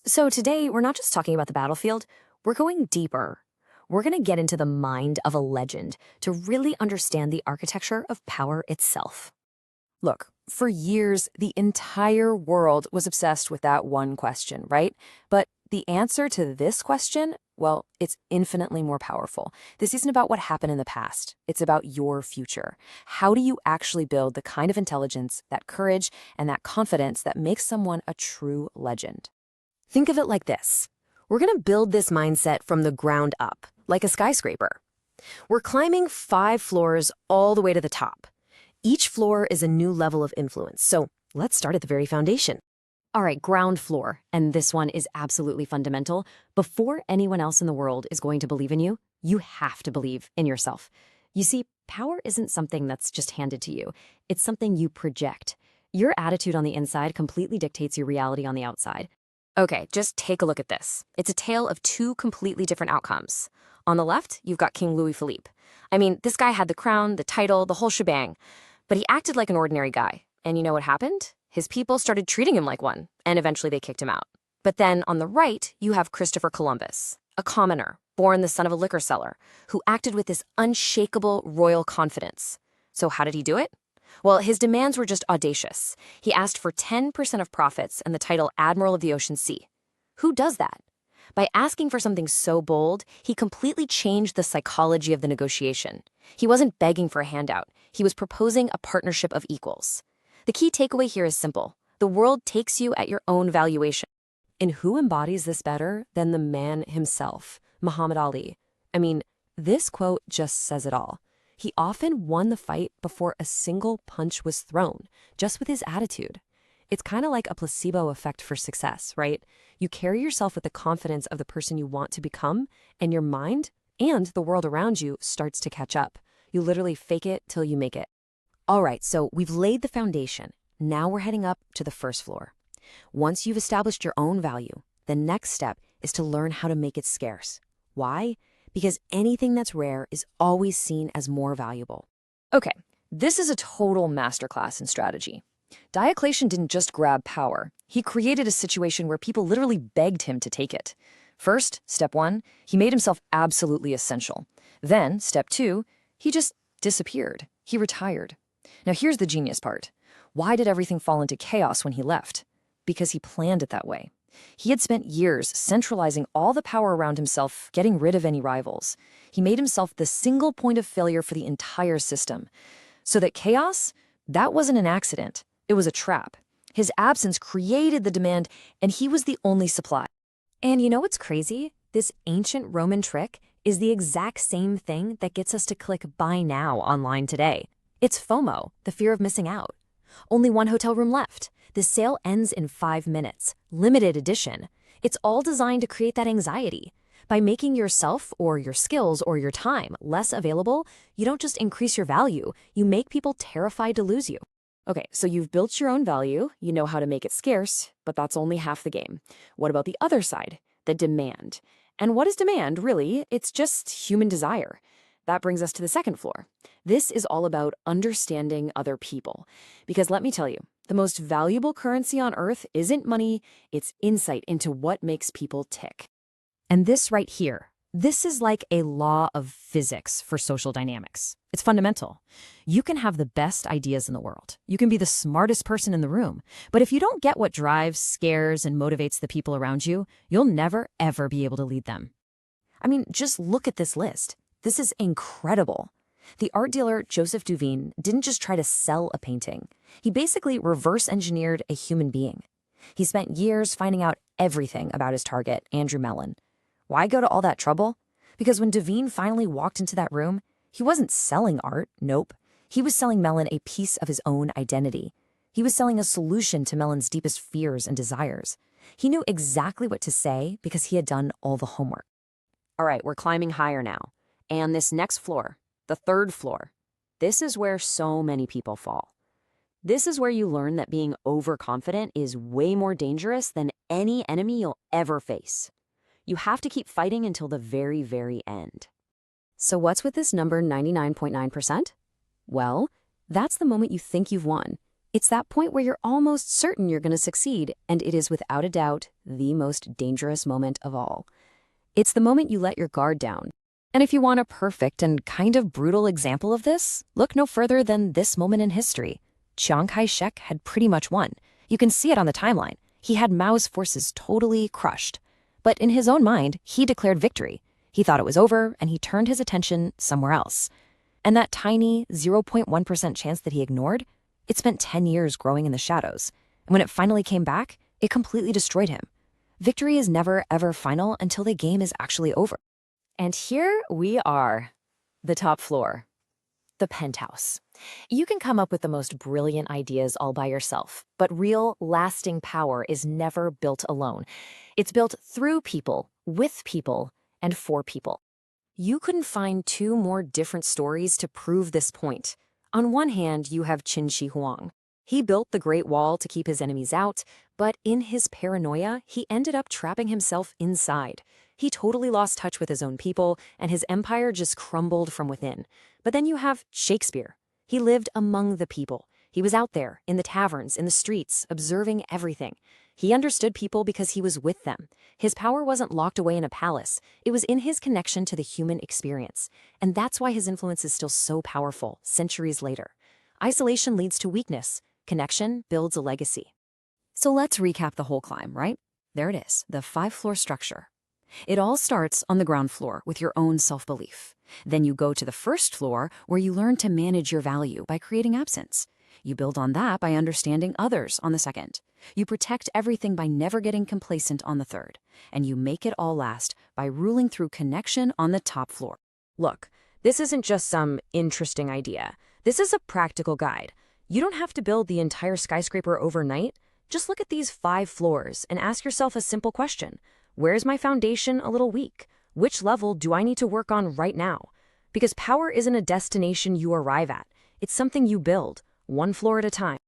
So today, we're not just talking about the battlefield, we're going deeper. We're going to get into the mind of a legend to really understand the architecture of power itself. Look, for years, the entire world was obsessed with that one question, right? But the answer to this question, well, it's infinitely more powerful. This isn't about what happened in the past. It's about your future. How do you actually build the kind of intelligence, that courage, and that confidence that makes someone a true legend? Think of it like this. We're going to build this mindset from the ground up, like a skyscraper. We're climbing 5 floors all the way to the top. Each floor is a new level of influence, so let's start at the very foundation. All right, ground floor, and this one is absolutely fundamental. Before anyone else in the world is going to believe in you, you have to believe in yourself. You see, power isn't something that's just handed to you. It's something you project. Your attitude on the inside completely dictates your reality on the outside. Okay, just take a look at this. It's a tale of 2 completely different outcomes. On the left, you've got King Louis Philippe. I mean, this guy had the crown, the title, the whole shebang. But he acted like an ordinary guy. And you know what happened? His people started treating him like one, and eventually they kicked him out. But then on the right, you have Christopher Columbus, a commoner, born the son of a liquor seller, who acted with this unshakable royal confidence. So how did he do it? Well, his demands were just audacious. He asked for 10% of profits and the title Admiral of the Ocean Sea. Who does that? By asking for something so bold, he completely changed the psychology of the negotiation. He wasn't begging for a handout. He was proposing a partnership of equals. The key takeaway here is simple. The world takes you at your own valuation. And who embodies this better than the man himself, Muhammad Ali? I mean, this quote just says it all. He often won the fight before a single punch was thrown, just with his attitude. It's kind of like a placebo effect for success, right? You carry yourself with the confidence of the person you want to become, and your mind and the world around you starts to catch up. You literally fake it till you make it. All right, so we've laid the foundation. Now we're heading up to the first floor. Once you've established your own value, the next step is to learn how to make it scarce. Why? Because anything that's rare is always seen as more valuable. Okay, this is a total masterclass in strategy. Diocletian didn't just grab power. He created a situation where people literally begged him to take it. First, step 1, he made himself absolutely essential. Then, step 2, he just disappeared. He retired. Now here's the genius part. Why did everything fall into chaos when he left? Because he planned it that way. He had spent years centralizing all the power around himself, getting rid of any rivals. He made himself the single point of failure for the entire system. So that chaos, that wasn't an accident. It was a trap. His absence created the demand, and he was the only supply. And you know what's crazy? This ancient Roman trick is the exact same thing that gets us to click buy now online today. It's FOMO, the fear of missing out. Only one hotel room left. The sale ends in 5 minutes. Limited edition. It's all designed to create that anxiety. By making yourself or your skills or your time less available, you don't just increase your value, you make people terrified to lose you. Okay, so you've built your own value, you know how to make it scarce, but that's only half the game. What about the other side, the demand? And what is demand, really? It's just human desire. That brings us to the second floor. This is all about understanding other people. Because let me tell you, the most valuable currency on earth isn't money, it's insight into what makes people tick. And this right here, this is like a law of physics for social dynamics. It's fundamental. You can have the best ideas in the world. You can be the smartest person in the room. But if you don't get what drives, scares, and motivates the people around you, you'll never, ever be able to lead them. I mean, just look at this list. This is incredible. The art dealer Joseph Duveen didn't just try to sell a painting. He basically reverse engineered a human being. He spent years finding out everything about his target, Andrew Mellon. Why go to all that trouble? Because when Duveen finally walked into that room, he wasn't selling art, nope. He was selling Mellon a piece of his own identity. He was selling a solution to Mellon's deepest fears and desires. He knew exactly what to say because he had done all the homework. All right, we're climbing higher now. And this next floor, the third floor, this is where so many people fall. This is where you learn that being overconfident is way more dangerous than any enemy you'll ever face. You have to keep fighting until the very, very end. So what's with this number 99.9%? Well, that's the moment you think you've won. It's that point where you're almost certain you're going to succeed, and it is without a doubt the most dangerous moment of all. It's the moment you let your guard down. And if you want a perfect and kind of brutal example of this, look no further than this moment in history. Chiang Kai-shek had pretty much won. You can see it on the timeline. He had Mao's forces totally crushed. But in his own mind, he declared victory. He thought it was over, and he turned his attention somewhere else. And that tiny 0.1% chance that he ignored, it spent 10 years growing in the shadows. And when it finally came back, it completely destroyed him. Victory is never, ever final until the game is actually over. And here we are, the top floor, the penthouse. You can come up with the most brilliant ideas all by yourself, but real, lasting power is never built alone. It's built through people, with people, and for people. You couldn't find two more different stories to prove this point. On one hand, you have Qin Shi Huang. He built the Great Wall to keep his enemies out, but in his paranoia, he ended up trapping himself inside. He totally lost touch with his own people, and his empire just crumbled from within. But then you have Shakespeare. He lived among the people. He was out there, in the taverns, in the streets, observing everything. He understood people because he was with them. His power wasn't locked away in a palace. It was in his connection to the human experience. And that's why his influence is still so powerful, centuries later. Isolation leads to weakness. Connection builds a legacy. So let's recap the whole climb, right? There it is, the 5-floor structure. It all starts on the ground floor with your own self-belief. Then you go to the first floor where you learn to manage your value by creating absence. You build on that by understanding others on the second. You protect everything by never getting complacent on the third. And you make it all last by ruling through connection on the top floor. Look, this isn't just some interesting idea. This is a practical guide. You don't have to build the entire skyscraper overnight. Just look at these 5 floors and ask yourself a simple question. Where's my foundation a little weak? Which level do I need to work on right now? Because power isn't a destination you arrive at. It's something you build, one floor at a time.